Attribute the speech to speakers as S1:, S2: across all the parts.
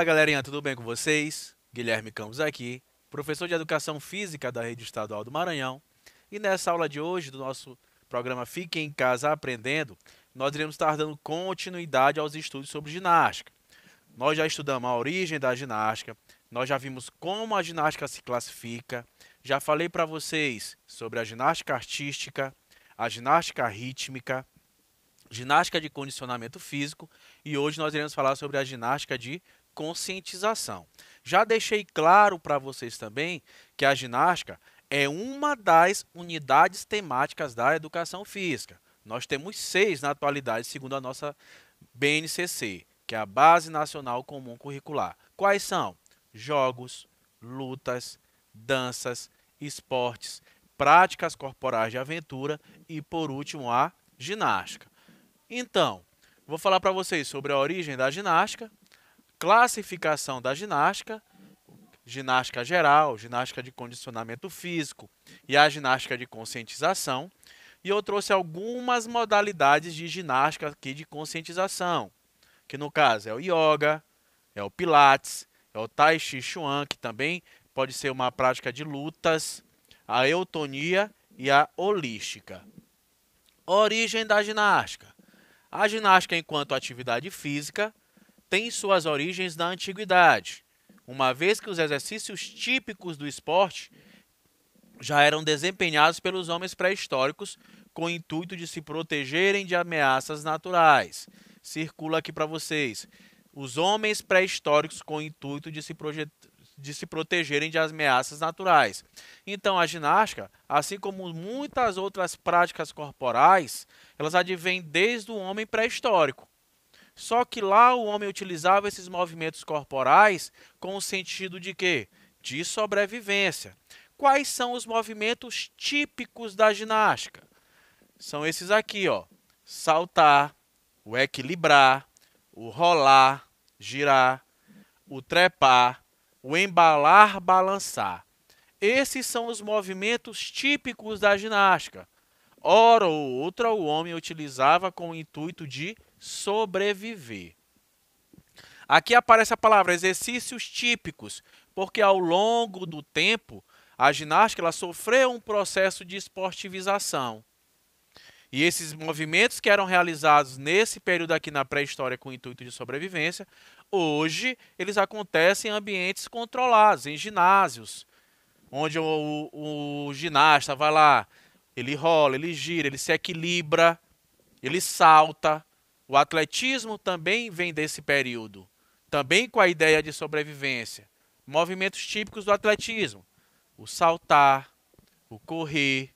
S1: Fala galerinha, tudo bem com vocês? Guilherme Campos aqui, professor de Educação Física da Rede Estadual do Maranhão. E nessa aula de hoje do nosso programa Fique em Casa Aprendendo, nós iremos estar dando continuidade aos estudos sobre ginástica. Nós já estudamos a origem da ginástica, nós já vimos como a ginástica se classifica, já falei para vocês sobre a ginástica artística, a ginástica rítmica, ginástica de condicionamento físico e hoje nós iremos falar sobre a ginástica de conscientização. Já deixei claro para vocês também que a ginástica é uma das unidades temáticas da educação física. Nós temos 6 na atualidade, segundo a nossa BNCC, que é a Base Nacional Comum Curricular. Quais são? Jogos, lutas, danças, esportes, práticas corporais de aventura e, por último, a ginástica. Então, vou falar para vocês sobre a origem da ginástica, classificação da ginástica, ginástica geral, ginástica de condicionamento físico e a ginástica de conscientização. E eu trouxe algumas modalidades de ginástica aqui de conscientização, que no caso é o yoga, é o pilates, é o tai chi chuan, que também pode ser uma prática de lutas, a eutonia e a holística. Origem da ginástica. A ginástica, enquanto atividade física, tem suas origens na antiguidade, uma vez que os exercícios típicos do esporte já eram desempenhados pelos homens pré-históricos com o intuito de se protegerem de ameaças naturais. Circula aqui para vocês. Os homens pré-históricos com o intuito de se protegerem de ameaças naturais. Então, a ginástica, assim como muitas outras práticas corporais, elas advêm desde o homem pré-histórico. Só que lá o homem utilizava esses movimentos corporais com o sentido de quê? De sobrevivência. Quais são os movimentos típicos da ginástica? São esses aqui, ó: saltar, o equilibrar, o rolar, girar, o trepar, o embalar, balançar. Esses são os movimentos típicos da ginástica. Ora ou outra, o homem utilizava com o intuito de sobreviver. Aqui aparece a palavra exercícios típicos, porque ao longo do tempo, a ginástica ela sofreu um processo de esportivização. E esses movimentos que eram realizados nesse período aqui na pré-história com o intuito de sobrevivência, hoje eles acontecem em ambientes controlados, em ginásios, onde o ginasta vai lá, ele rola, ele gira, ele se equilibra, ele salta. O atletismo também vem desse período, também com a ideia de sobrevivência. Movimentos típicos do atletismo: o saltar, o correr,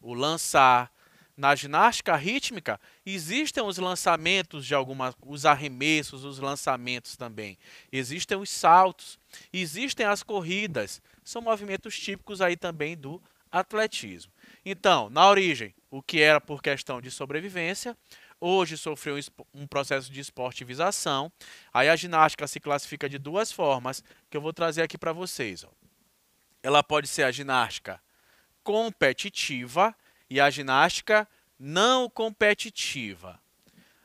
S1: o lançar. Na ginástica rítmica, existem os lançamentos de os arremessos, os lançamentos também. Existem os saltos, existem as corridas. São movimentos típicos aí também do atletismo. Então, na origem, o que era por questão de sobrevivência, hoje sofreu um processo de esportivização. Aí a ginástica se classifica de duas formas, que eu vou trazer aqui para vocês. Ela pode ser a ginástica competitiva e a ginástica não competitiva.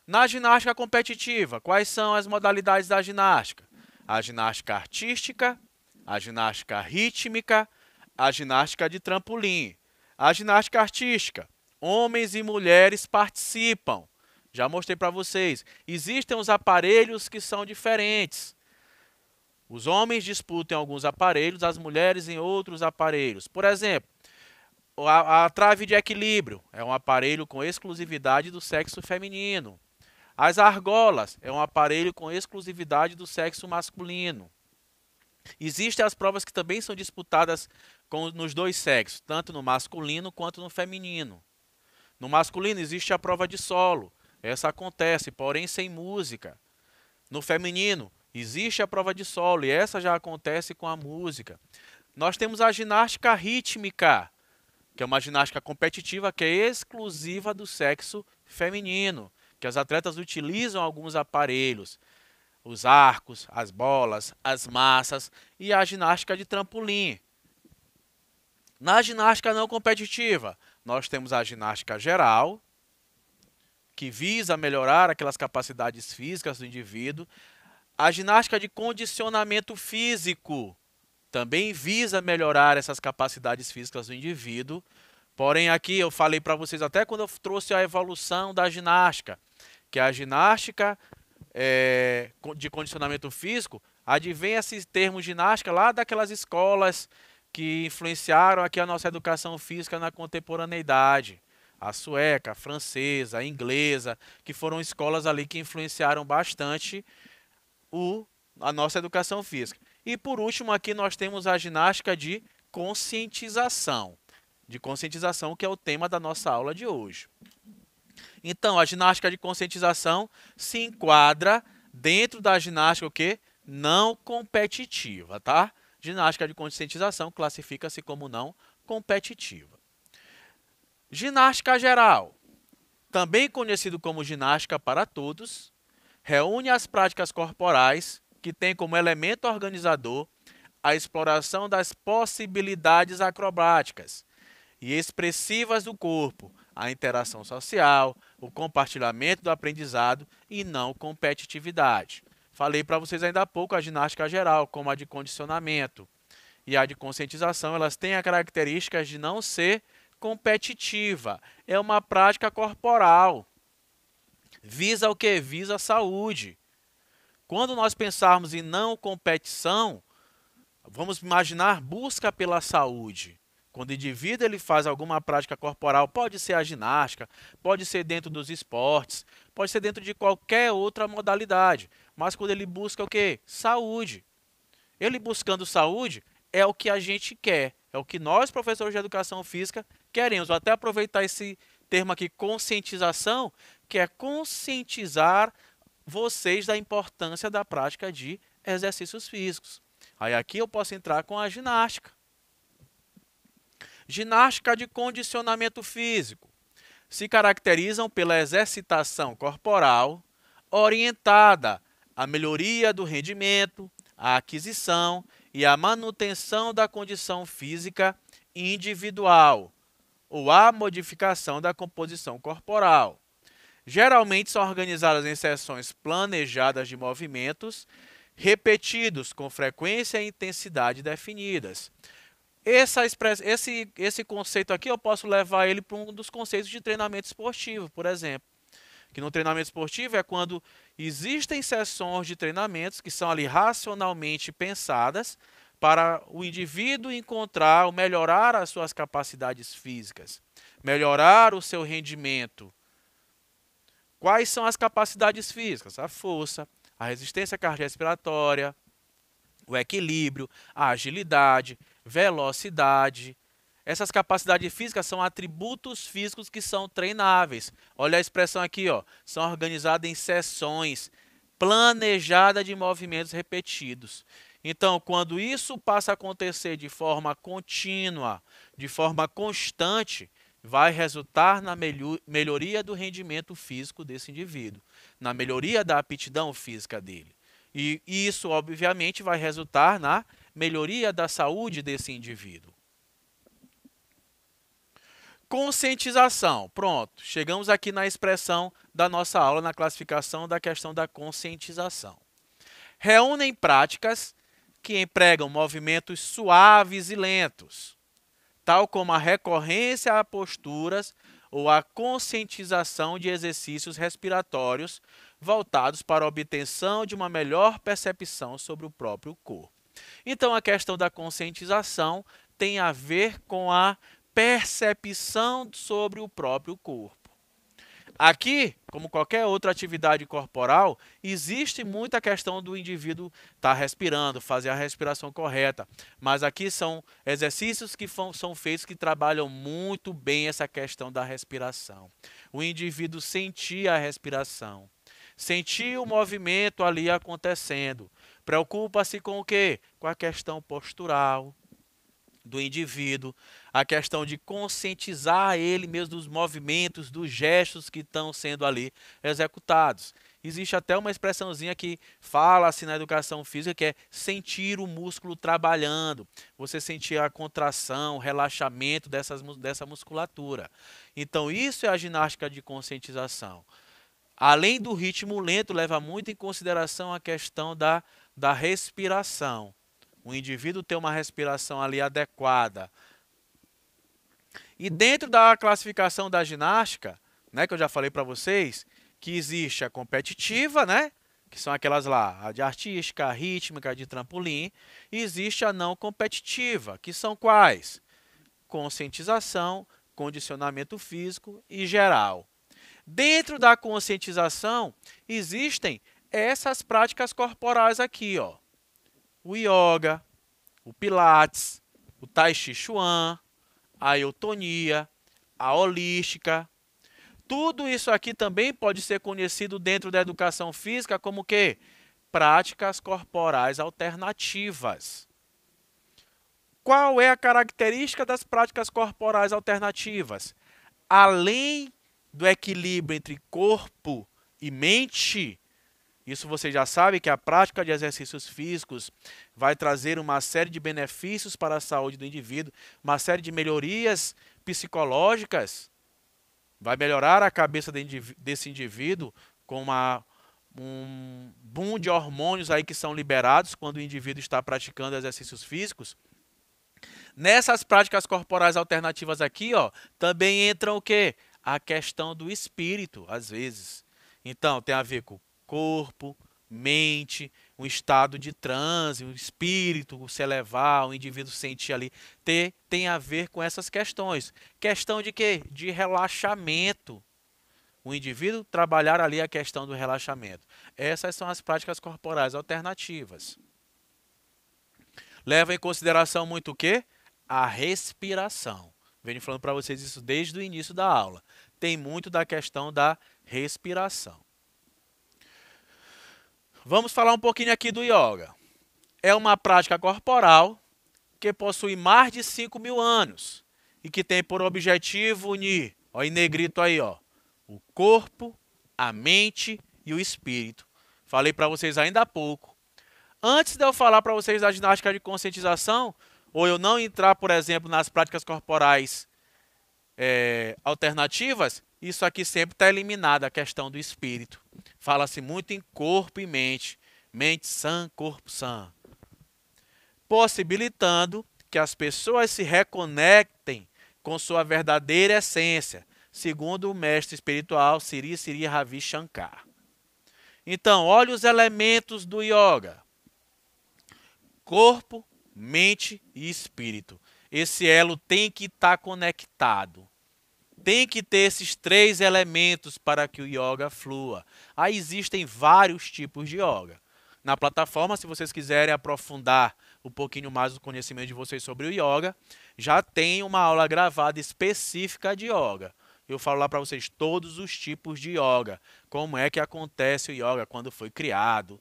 S1: Na ginástica competitiva, quais são as modalidades da ginástica? A ginástica artística, a ginástica rítmica, a ginástica de trampolim. A ginástica artística, homens e mulheres participam. Já mostrei para vocês. Existem os aparelhos que são diferentes. Os homens disputam alguns aparelhos, as mulheres em outros aparelhos. Por exemplo, a trave de equilíbrio é um aparelho com exclusividade do sexo feminino. As argolas é um aparelho com exclusividade do sexo masculino. Existem as provas que também são disputadas nos dois sexos, tanto no masculino quanto no feminino. No masculino existe a prova de solo. Essa acontece, porém sem música. No feminino existe a prova de solo e essa já acontece com a música. Nós temos a ginástica rítmica, que é uma ginástica competitiva que é exclusiva do sexo feminino, que as atletas utilizam alguns aparelhos, os arcos, as bolas, as massas e a ginástica de trampolim. Na ginástica não competitiva, nós temos a ginástica geral, que visa melhorar aquelas capacidades físicas do indivíduo. A ginástica de condicionamento físico também visa melhorar essas capacidades físicas do indivíduo. Porém, aqui eu falei para vocês até quando eu trouxe a evolução da ginástica, que a ginástica de condicionamento físico, advém esse termo ginástica lá daquelas escolas que influenciaram aqui a nossa educação física na contemporaneidade. A sueca, a francesa, a inglesa, que foram escolas ali que influenciaram bastante a nossa educação física. E por último, aqui nós temos a ginástica de conscientização. De conscientização, que é o tema da nossa aula de hoje. Então, a ginástica de conscientização se enquadra dentro da ginástica o quê? Não competitiva, tá? Ginástica de conscientização classifica-se como não competitiva. Ginástica geral, também conhecido como ginástica para todos, reúne as práticas corporais que têm como elemento organizador a exploração das possibilidades acrobáticas e expressivas do corpo, a interação social, o compartilhamento do aprendizado e não competitividade. Falei para vocês ainda há pouco a ginástica geral, como a de condicionamento e a de conscientização, elas têm a característica de não ser competitiva. É uma prática corporal. Visa o quê? Visa a saúde. Quando nós pensarmos em não competição, vamos imaginar busca pela saúde. Quando o indivíduo ele faz alguma prática corporal, pode ser a ginástica, pode ser dentro dos esportes, pode ser dentro de qualquer outra modalidade. Mas quando ele busca o quê? Saúde. Ele buscando saúde é o que a gente quer, é o que nós, professores de educação física, queremos. Vou até aproveitar esse termo aqui, conscientização, que é conscientizar vocês da importância da prática de exercícios físicos. Aí aqui eu posso entrar com a ginástica. Ginástica de condicionamento físico. Se caracterizam pela exercitação corporal orientada à melhoria do rendimento, à aquisição e à manutenção da condição física individual ou à modificação da composição corporal. Geralmente são organizadas em sessões planejadas de movimentos repetidos com frequência e intensidade definidas. Esse conceito aqui eu posso levar ele para um dos conceitos de treinamento esportivo, por exemplo. Que no treinamento esportivo é quando existem sessões de treinamentos que são ali racionalmente pensadas para o indivíduo encontrar ou melhorar as suas capacidades físicas, melhorar o seu rendimento. Quais são as capacidades físicas? A força, a resistência cardiorrespiratória, o equilíbrio, a agilidade, velocidade. Essas capacidades físicas são atributos físicos que são treináveis. Olha a expressão aqui, ó, são organizadas em sessões planejadas de movimentos repetidos. Então, quando isso passa a acontecer de forma contínua, de forma constante, vai resultar na melhoria do rendimento físico desse indivíduo, na melhoria da aptidão física dele. E isso, obviamente, vai resultar na melhoria da saúde desse indivíduo. Conscientização. Pronto, chegamos aqui na expressão da nossa aula, na classificação da questão da conscientização. Reúnem práticas que empregam movimentos suaves e lentos, tal como a recorrência a posturas ou a conscientização de exercícios respiratórios voltados para a obtenção de uma melhor percepção sobre o próprio corpo. Então, a questão da conscientização tem a ver com a percepção sobre o próprio corpo. Aqui, como qualquer outra atividade corporal, existe muita questão do indivíduo estar respirando, fazer a respiração correta. Mas aqui são exercícios que são feitos que trabalham muito bem essa questão da respiração. O indivíduo sentir a respiração, sentir o movimento ali acontecendo. Preocupa-se com o quê? Com a questão postural do indivíduo, a questão de conscientizar ele mesmo dos movimentos, dos gestos que estão sendo ali executados. Existe até uma expressãozinha que fala-se na educação física que é sentir o músculo trabalhando. Você sentir a contração, o relaxamento dessa musculatura. Então, isso é a ginástica de conscientização. Além do ritmo lento, leva muito em consideração a questão da respiração. O indivíduo ter uma respiração ali adequada. E dentro da classificação da ginástica, né, que eu já falei para vocês, que existe a competitiva, né, que são aquelas lá, a de artística, a rítmica, a de trampolim, e existe a não competitiva, que são quais? Conscientização, condicionamento físico e geral. Dentro da conscientização, existem essas práticas corporais aqui, ó. O yoga, o pilates, o tai chi chuan, a eutonia, a holística. Tudo isso aqui também pode ser conhecido dentro da educação física como o quê? Práticas corporais alternativas. Qual é a característica das práticas corporais alternativas? Além do equilíbrio entre corpo e mente, isso você já sabe que a prática de exercícios físicos vai trazer uma série de benefícios para a saúde do indivíduo, uma série de melhorias psicológicas, vai melhorar a cabeça desse indivíduo com um boom de hormônios aí que são liberados quando o indivíduo está praticando exercícios físicos. Nessas práticas corporais alternativas aqui, ó, também entram o quê? A questão do espírito, às vezes. Então, tem a ver com corpo, mente, um estado de transe, o espírito se elevar, o indivíduo sentir ali. Tem a ver com essas questões. Questão de quê? De relaxamento. O indivíduo trabalhar ali a questão do relaxamento. Essas são as práticas corporais alternativas. Leva em consideração muito o quê? A respiração. Venho falando para vocês isso desde o início da aula. Tem muito da questão da respiração. Vamos falar um pouquinho aqui do yoga. É uma prática corporal que possui mais de 5.000 anos e que tem por objetivo unir, ó, em negrito aí, ó, o corpo, a mente e o espírito. Falei para vocês ainda há pouco. Antes de eu falar para vocês da ginástica de conscientização, ou eu não entrar, por exemplo, nas práticas corporais alternativas, isso aqui sempre está eliminado, a questão do espírito. Fala-se muito em corpo e mente. Mente sã, corpo sã. Possibilitando que as pessoas se reconectem com sua verdadeira essência, segundo o mestre espiritual Sri Ravi Shankar. Então, olha os elementos do yoga. Corpo, mente e espírito. Esse elo tem que estar conectado. Tem que ter esses 3 elementos para que o yoga flua. Aí existem vários tipos de yoga. Na plataforma, se vocês quiserem aprofundar um pouquinho mais o conhecimento de vocês sobre o yoga, já tem uma aula gravada específica de yoga. Eu falo lá para vocês todos os tipos de yoga, como é que acontece o yoga, quando foi criado.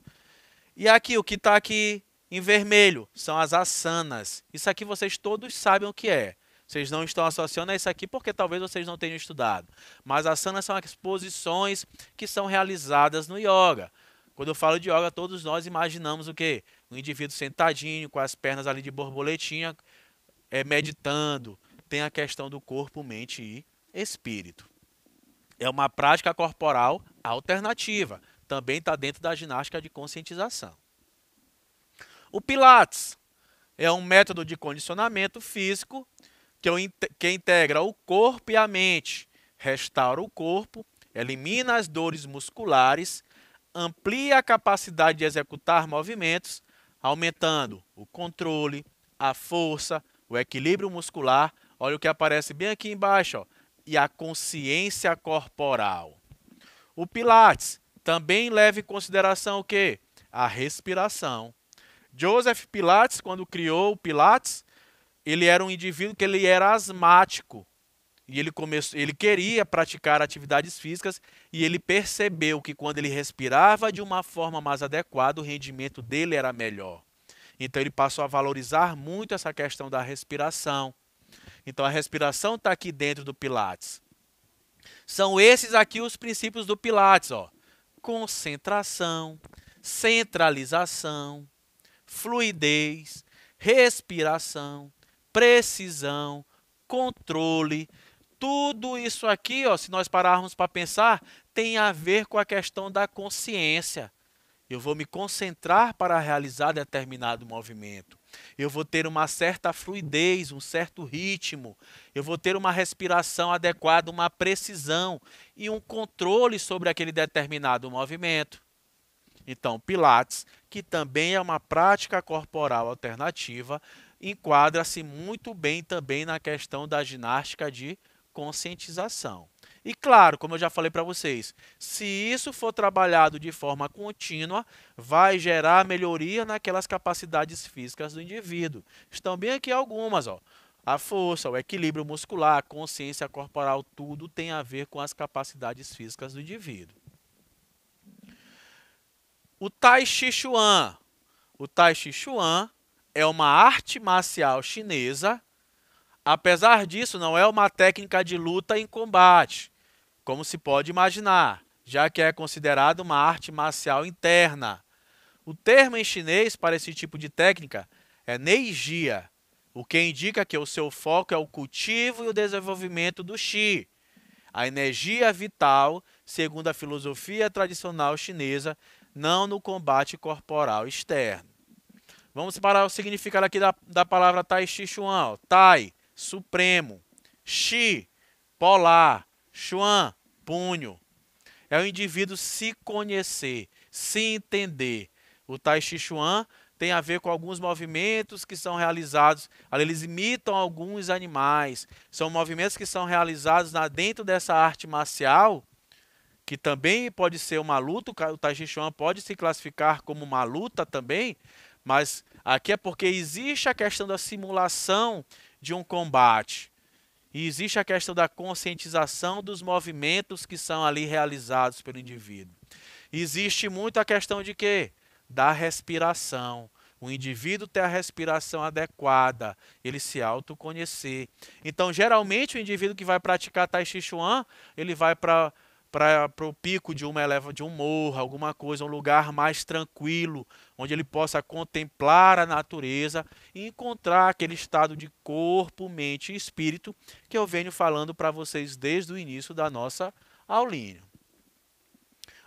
S1: E aqui, o que está aqui em vermelho são as asanas. Isso aqui vocês todos sabem o que é. Vocês não estão associando a isso aqui porque talvez vocês não tenham estudado. Mas asanas são as posições que são realizadas no yoga. Quando eu falo de yoga, todos nós imaginamos o quê? Um indivíduo sentadinho, com as pernas ali de borboletinha, meditando. Tem a questão do corpo, mente e espírito. É uma prática corporal alternativa. Também está dentro da ginástica de conscientização. O Pilates é um método de condicionamento físico que integra o corpo e a mente, restaura o corpo, elimina as dores musculares, amplia a capacidade de executar movimentos, aumentando o controle, a força, o equilíbrio muscular. Olha o que aparece bem aqui embaixo, ó, e a consciência corporal. O Pilates também leva em consideração o quê? A respiração. Joseph Pilates, quando criou o Pilates, ele era um indivíduo que ele era asmático. E ele queria praticar atividades físicas e ele percebeu que quando ele respirava de uma forma mais adequada, o rendimento dele era melhor. Então ele passou a valorizar muito essa questão da respiração. Então a respiração está aqui dentro do Pilates. São esses aqui os princípios do Pilates, ó. Concentração, centralização, fluidez, respiração, precisão, controle. Tudo isso aqui, ó, se nós pararmos para pensar, tem a ver com a questão da consciência. Eu vou me concentrar para realizar determinado movimento. Eu vou ter uma certa fluidez, um certo ritmo. Eu vou ter uma respiração adequada, uma precisão e um controle sobre aquele determinado movimento. Então, Pilates, que também é uma prática corporal alternativa, enquadra-se muito bem também na questão da ginástica de conscientização. E claro, como eu já falei para vocês, se isso for trabalhado de forma contínua, vai gerar melhoria naquelas capacidades físicas do indivíduo. Estão bem aqui algumas, ó. A força, o equilíbrio muscular, a consciência corporal, tudo tem a ver com as capacidades físicas do indivíduo. O Tai Chi Chuan. O Tai Chi Chuan é uma arte marcial chinesa. Apesar disso, não é uma técnica de luta em combate, como se pode imaginar, já que é considerada uma arte marcial interna. O termo em chinês para esse tipo de técnica é Neijia, o que indica que o seu foco é o cultivo e o desenvolvimento do Qi, a energia vital, segundo a filosofia tradicional chinesa, não no combate corporal externo. Vamos para o significado aqui da palavra Tai Chi Chuan. Tai, supremo. Chi, polar. Chuan, punho. É o indivíduo se conhecer, se entender. O Tai Chi Chuan tem a ver com alguns movimentos que são realizados. Eles imitam alguns animais. São movimentos que são realizados dentro dessa arte marcial, que também pode ser uma luta. O Tai Chi Chuan pode se classificar como uma luta também, mas aqui é porque existe a questão da simulação de um combate. E existe a questão da conscientização dos movimentos que são ali realizados pelo indivíduo. Existe muito a questão de quê? Da respiração. O indivíduo ter a respiração adequada, ele se autoconhecer. Então, geralmente, o indivíduo que vai praticar Tai Chi Chuan, ele vai para o pico de um morro, alguma coisa, um lugar mais tranquilo, onde ele possa contemplar a natureza e encontrar aquele estado de corpo, mente e espírito que eu venho falando para vocês desde o início da nossa aulinha.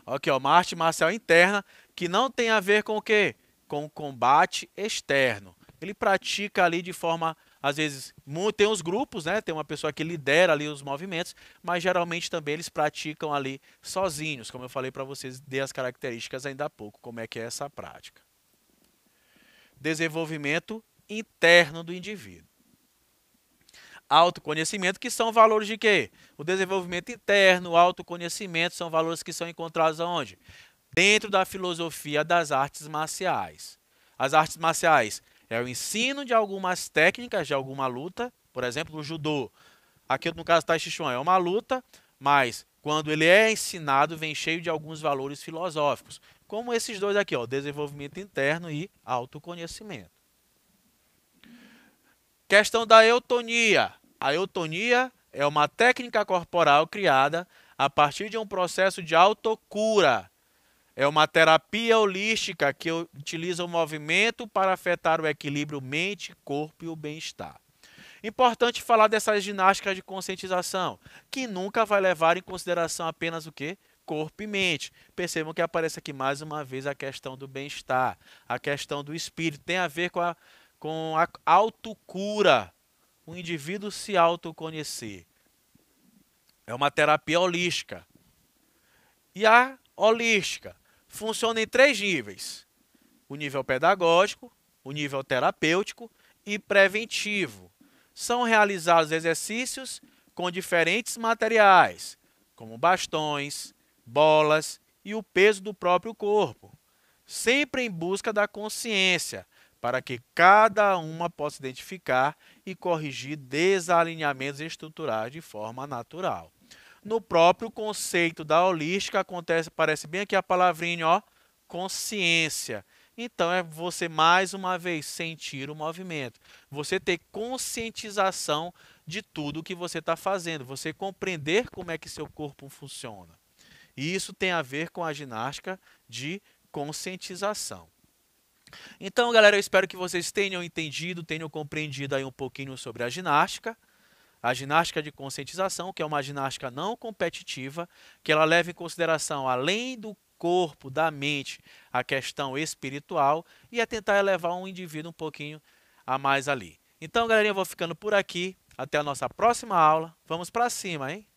S1: Aqui, ó, uma arte marcial interna que não tem a ver com o quê? Com o combate externo. Ele pratica ali de forma, às vezes, tem os grupos, né? Tem uma pessoa que lidera ali os movimentos, mas geralmente também eles praticam ali sozinhos, como eu falei para vocês, dei as características ainda há pouco, como é que é essa prática. Desenvolvimento interno do indivíduo. Autoconhecimento, que são valores de quê? O desenvolvimento interno, o autoconhecimento são valores que são encontrados aonde? Dentro da filosofia das artes marciais. As artes marciais é o ensino de algumas técnicas de alguma luta, por exemplo, o judô. Aqui no caso Tai Chi Chuan é uma luta, mas quando ele é ensinado vem cheio de alguns valores filosóficos, como esses dois aqui, ó, desenvolvimento interno e autoconhecimento. Questão da eutonia. A eutonia é uma técnica corporal criada a partir de um processo de autocura. É uma terapia holística que utiliza o movimento para afetar o equilíbrio mente, corpo e o bem-estar. Importante falar dessas ginásticas de conscientização, que nunca vai levar em consideração apenas o quê? Corpo e mente. Percebam que aparece aqui mais uma vez a questão do bem-estar, a questão do espírito, tem a ver com a autocura, o indivíduo se autoconhecer. É uma terapia holística. E a holística funciona em 3 níveis: o nível pedagógico, o nível terapêutico e preventivo. São realizados exercícios com diferentes materiais, como bastões, bolas e o peso do próprio corpo, sempre em busca da consciência, para que cada uma possa identificar e corrigir desalinhamentos estruturais de forma natural. No próprio conceito da holística aparece bem aqui a palavrinha, ó, consciência. Então é você mais uma vez sentir o movimento, você ter conscientização de tudo que você está fazendo, você compreender como é que seu corpo funciona. E isso tem a ver com a ginástica de conscientização. Então, galera, eu espero que vocês tenham entendido, tenham compreendido aí um pouquinho sobre a ginástica. a ginástica de conscientização, que é uma ginástica não competitiva, que ela leva em consideração, além do corpo, da mente, a questão espiritual e a tentar elevar um indivíduo um pouquinho a mais ali. Então, galerinha, eu vou ficando por aqui. Até a nossa próxima aula. Vamos para cima, hein?